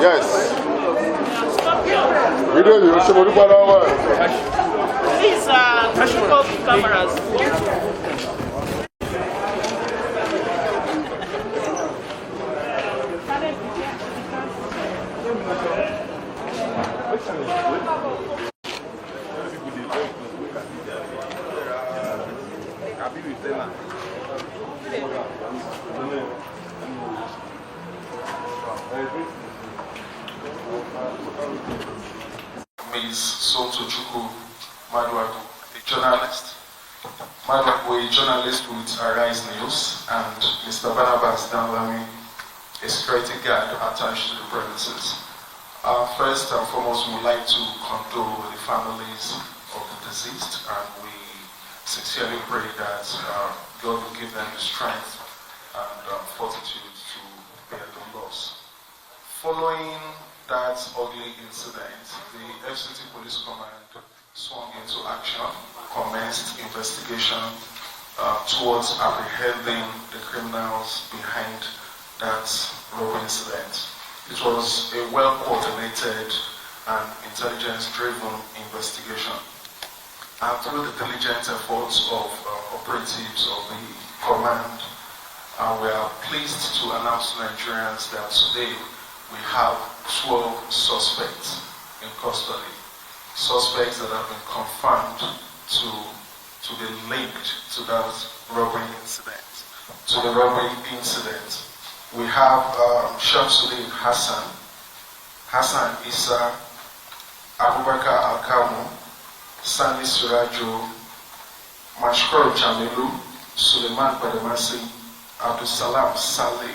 Yes. Video you should do one. These are critical cameras. Ms. Somtochukwu Maduagwu, a journalist. Maduagwu, a journalist with Arise News, and Mr. Barnabas Danlami, a security guard attached to the premises. First and foremost, we would like to condole with the families of the deceased, and we sincerely pray that God will give them the strength and fortitude to bear the loss. Following that ugly incident, the FCT Police Command swung into action, commenced investigation towards apprehending the criminals behind that robbery incident. It was a well-coordinated and intelligence-driven investigation. And through the diligent efforts of operatives of the command, we are pleased to announce to Nigerians that today we have 12 suspects in custody. Suspects that have been confirmed to be linked to that robbery incident. We have Shamsuddin Hassan, Hassan Isa, Abubakar Alkamu, Sani Surajo, Mashkor Jamilu, Suleiman Badamasi, Abdul Salam Saleh,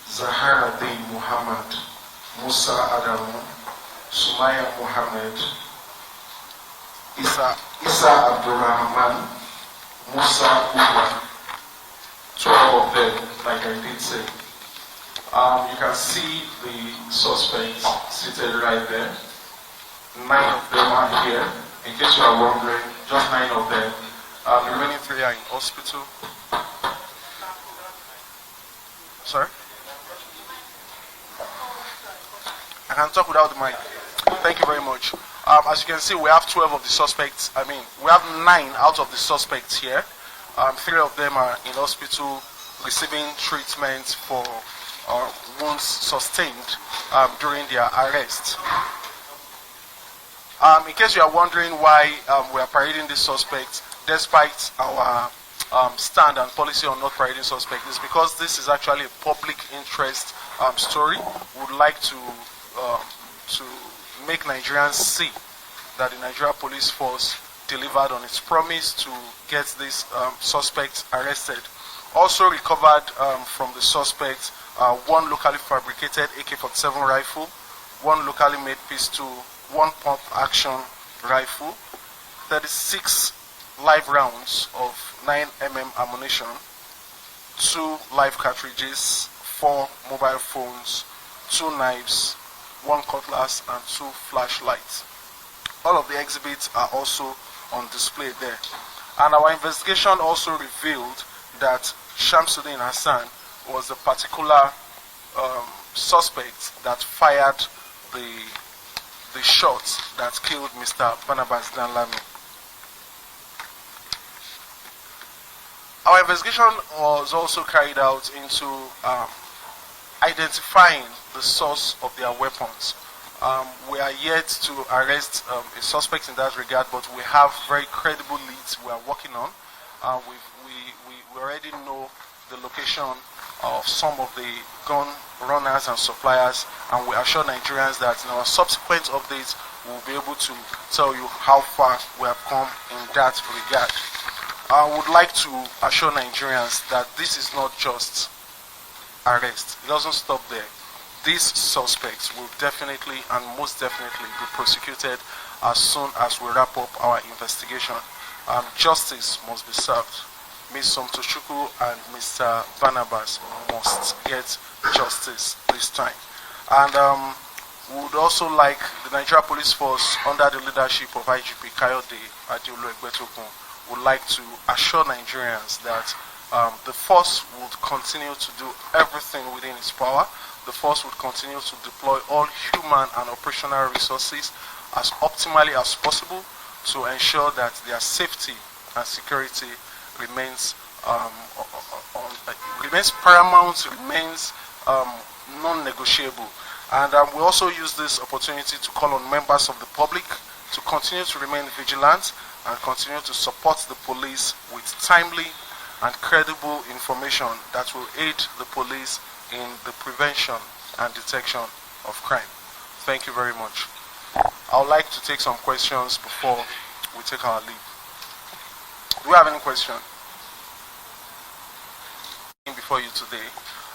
Zahara Din Muhammad, Musa Adamu, Sumaya Muhammad, Isa Abdurrahman, Musa Uwa. 12 of them, like I did say. You can see the suspects seated right there. 9 of them are here. In case you are wondering, just 9 of them. The remaining 3 are in hospital. Sorry? I can talk without the mic. Thank you very much. As you can see, we have 12 of the suspects. We have 9 out of the suspects here. 3 of them are in hospital receiving treatment for wounds sustained during their arrest. In case you are wondering why we are parading these suspects, despite our stand and policy on not parading suspects, is because this is actually a public interest story. We would like to make Nigerians see that the Nigeria Police Force delivered on its promise to get these suspects arrested. Also recovered from the suspects 1 locally fabricated AK-47 rifle, 1 locally made pistol, 1 pump action rifle, 36 live rounds of 9mm ammunition, 2 live cartridges, 4 mobile phones, 2 knives, 1 cutlass, and 2 flashlights. All of the exhibits are also on display there. And our investigation also revealed that Shamsuddin Hassan was the particular suspect that fired the shots that killed Mr. Barnabas Danlami. Our investigation was also carried out into identifying the source of their weapons. We are yet to arrest a suspect in that regard, but we have very credible leads we are working on. We already know the location of some of the gun runners and suppliers, and we assure Nigerians that in our subsequent updates we will be able to tell you how far we have come in that regard. I would like to assure Nigerians that this is not just arrest. It doesn't stop there. These suspects will definitely and most definitely be prosecuted as soon as we wrap up our investigation. Justice must be served. Ms. Somtochukwu and Mr. Barnabas must get justice this time. And we would also like the Nigeria Police Force, under the leadership of IGP Kayode Adeolu-Egbetokun, would like to assure Nigerians that the force would continue to do everything within its power the force would continue to deploy all human and operational resources as optimally as possible to ensure that their safety and security remains remains paramount, remains non-negotiable. And we also use this opportunity to call on members of the public to continue to remain vigilant and continue to support the police with timely and credible information that will aid the police in the prevention and detection of crime. Thank you very much. I would like to take some questions before we take our leave. Do we have any question? Before you today,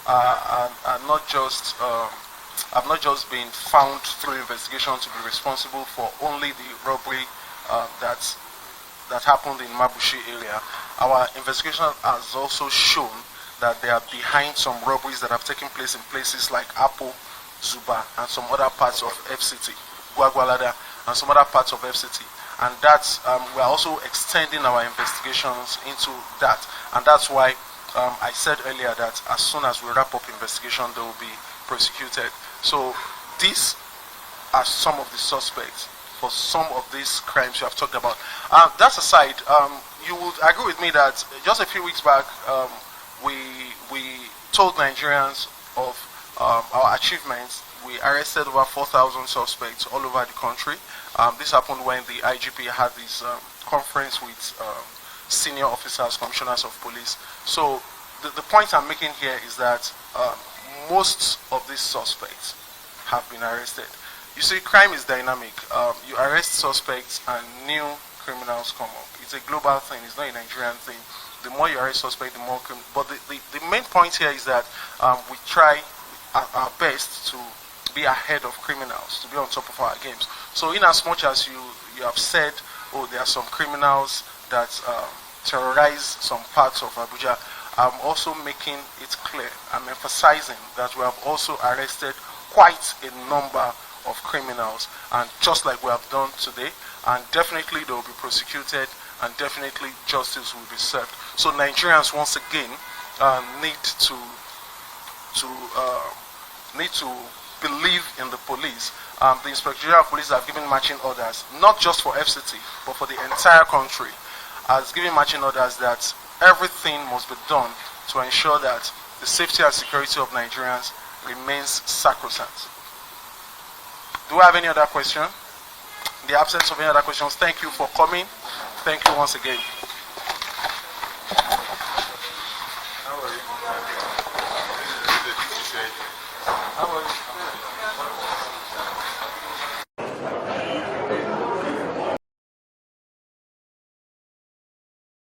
I'm not just I've not just been found through investigation to be responsible for only the robbery that happened in Mabushi area. Our investigation has also shown that they are behind some robberies that have taken place in places like Apo, Zuba, and some other parts of FCT, Gwagwalada, and some other parts of FCT. And that's we are also extending our investigations into that, and that's why I said earlier that as soon as we wrap up investigation, they will be prosecuted. So these are some of the suspects for some of these crimes you have talked about. That aside, you would agree with me that just a few weeks back, we told Nigerians of our achievements. We arrested over 4,000 suspects all over the country. This happened when the IGP had this conference with senior officers, commissioners of police. So the point I'm making here is that most of these suspects have been arrested. You see, crime is dynamic. You arrest suspects and new criminals come up. It's a global thing. It's not a Nigerian thing. The more you arrest suspects, the more criminals. But the main point here is that we try our best to be ahead of criminals, to be on top of our games. So in as much as you have said, oh, there are some criminals that terrorize some parts of Abuja, I'm also making it clear, I'm emphasizing that we have also arrested quite a number of criminals, and just like we have done today, and definitely they will be prosecuted, and definitely justice will be served. So Nigerians once again need to believe in the police. The Inspector General of Police have given marching orders, not just for FCT, but for the entire country, has given marching orders that everything must be done to ensure that the safety and security of Nigerians remains sacrosanct. Do we have any other question? In the absence of any other questions, thank you for coming. Thank you once again. How are you?